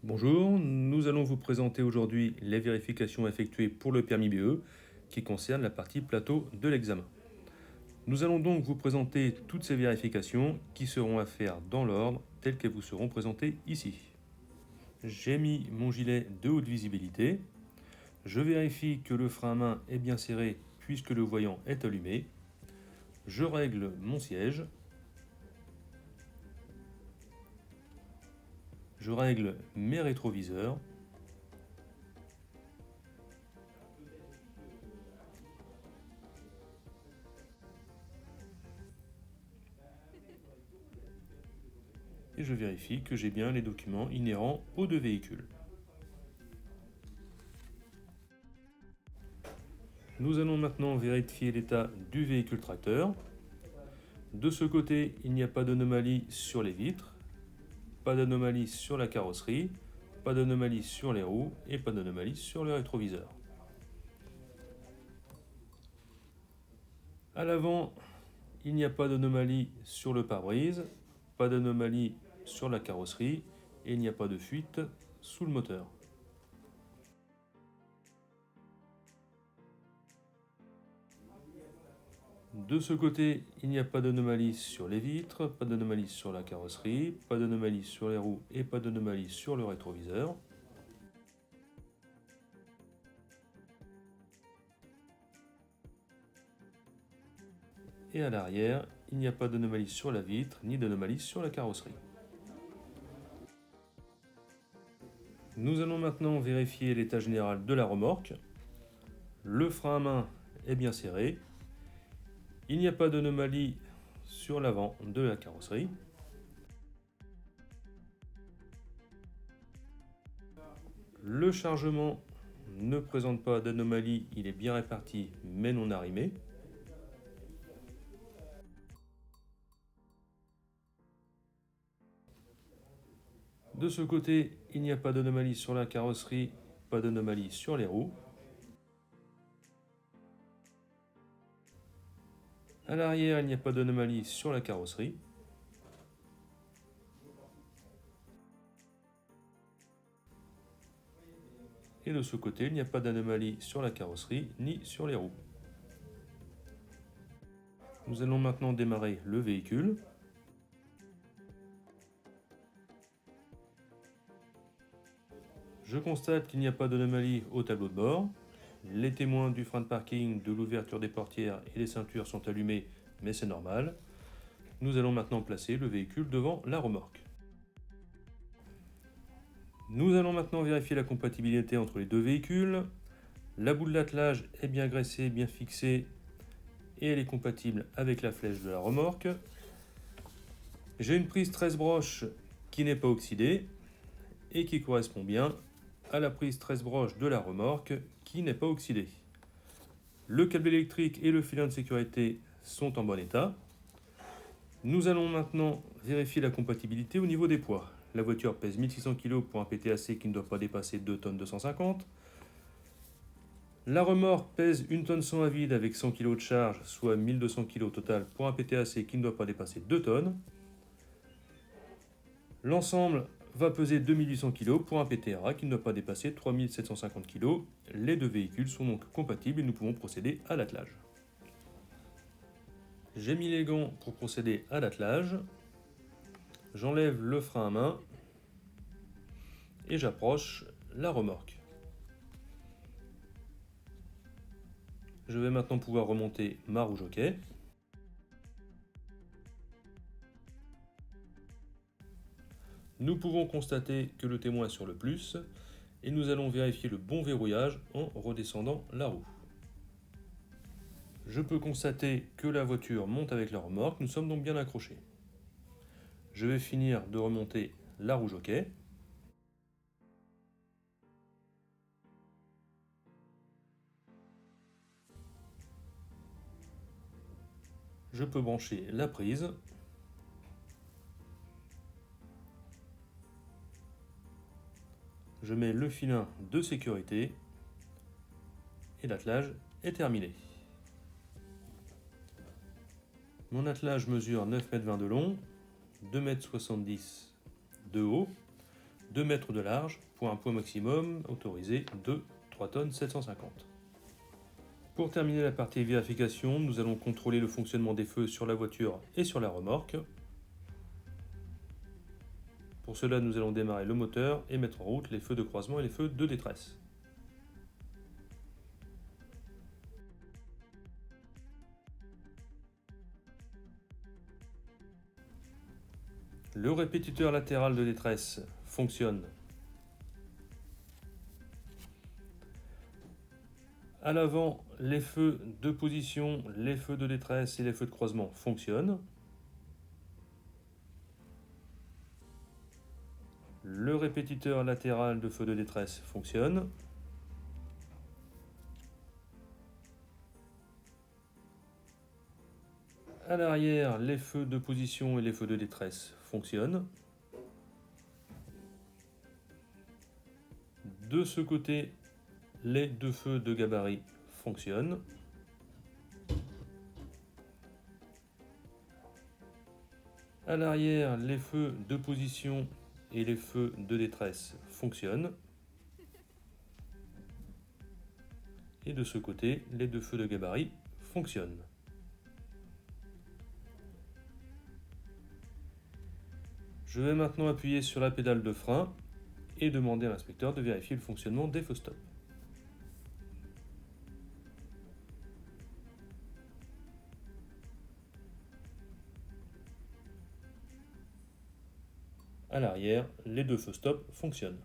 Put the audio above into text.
Bonjour, nous allons vous présenter aujourd'hui les vérifications effectuées pour le permis BE qui concerne la partie plateau de l'examen. Nous allons donc vous présenter toutes ces vérifications qui seront à faire dans l'ordre tel qu'elles vous seront présentées ici. J'ai mis mon gilet de haute visibilité. Je vérifie que le frein à main est bien serré puisque le voyant est allumé. Je règle mon siège. Je règle mes rétroviseurs. Et je vérifie que j'ai bien les documents inhérents aux deux véhicules. Nous allons maintenant vérifier l'état du véhicule tracteur. De ce côté, il n'y a pas d'anomalie sur les vitres, pas d'anomalie sur la carrosserie, pas d'anomalie sur les roues et pas d'anomalie sur le rétroviseur. À l'avant, il n'y a pas d'anomalie sur le pare-brise, pas d'anomalie sur la carrosserie et il n'y a pas de fuite sous le moteur. De ce côté, il n'y a pas d'anomalie sur les vitres, pas d'anomalie sur la carrosserie, pas d'anomalie sur les roues et pas d'anomalie sur le rétroviseur. Et à l'arrière, il n'y a pas d'anomalie sur la vitre ni d'anomalie sur la carrosserie. Nous allons maintenant vérifier l'état général de la remorque. Le frein à main est bien serré. Il n'y a pas d'anomalie sur l'avant de la carrosserie. Le chargement ne présente pas d'anomalie, il est bien réparti mais non arrimé. De ce côté, il n'y a pas d'anomalie sur la carrosserie, pas d'anomalie sur les roues. À l'arrière, il n'y a pas d'anomalie sur la carrosserie. Et de ce côté, il n'y a pas d'anomalie sur la carrosserie ni sur les roues. Nous allons maintenant démarrer le véhicule. Je constate qu'il n'y a pas d'anomalie au tableau de bord. Les témoins du frein de parking, de l'ouverture des portières et des ceintures sont allumés, mais c'est normal. Nous allons maintenant placer le véhicule devant la remorque. Nous allons maintenant vérifier la compatibilité entre les deux véhicules. La boule d'attelage est bien graissée, bien fixée et elle est compatible avec la flèche de la remorque. J'ai une prise 13 broches qui n'est pas oxydée et qui correspond bien à la prise 13 broches de la remorque qui n'est pas oxydée. Le câble électrique et le filin de sécurité sont en bon état. Nous allons maintenant vérifier la compatibilité au niveau des poids. La voiture pèse 1600 kg pour un PTAC qui ne doit pas dépasser 2 tonnes 250. La remorque pèse 1 tonne 100 à vide avec 100 kg de charge, soit 1200 kg au total pour un PTAC qui ne doit pas dépasser 2 tonnes. L'ensemble va peser 2800 kg pour un PTRA qui ne doit pas dépasser 3750 kg. Les deux véhicules sont donc compatibles et nous pouvons procéder à l'attelage. J'ai mis les gants pour procéder à l'attelage. J'enlève le frein à main et j'approche la remorque. Je vais maintenant pouvoir remonter ma roue jockey. Nous pouvons constater que le témoin est sur le plus et nous allons vérifier le bon verrouillage en redescendant la roue. Je peux constater que la voiture monte avec la remorque, nous sommes donc bien accrochés. Je vais finir de remonter la roue jockey. Je peux brancher la prise. Je mets le filin de sécurité et l'attelage est terminé. Mon attelage mesure 9,20 m de long, 2,70 m de haut. 2 mètres de large pour un poids maximum autorisé de 3 tonnes 750. Pour terminer la partie vérification, nous allons contrôler le fonctionnement des feux sur la voiture et sur la remorque. Pour cela, nous allons démarrer le moteur et mettre en route les feux de croisement et les feux de détresse. Le répétiteur latéral de détresse fonctionne. À l'avant, les feux de position, les feux de détresse et les feux de croisement fonctionnent. Le répétiteur latéral de feu de détresse fonctionne. À l'arrière, les feux de position et les feux de détresse fonctionnent. De ce côté, les 2 feux de gabarit fonctionnent. À l'arrière, les feux de position et les feux de détresse fonctionnent. Et de ce côté, les 2 feux de gabarit fonctionnent. Je vais maintenant appuyer sur la pédale de frein et demander à l'inspecteur de vérifier le fonctionnement des feux stop. À l'arrière, les 2 feux stop fonctionnent.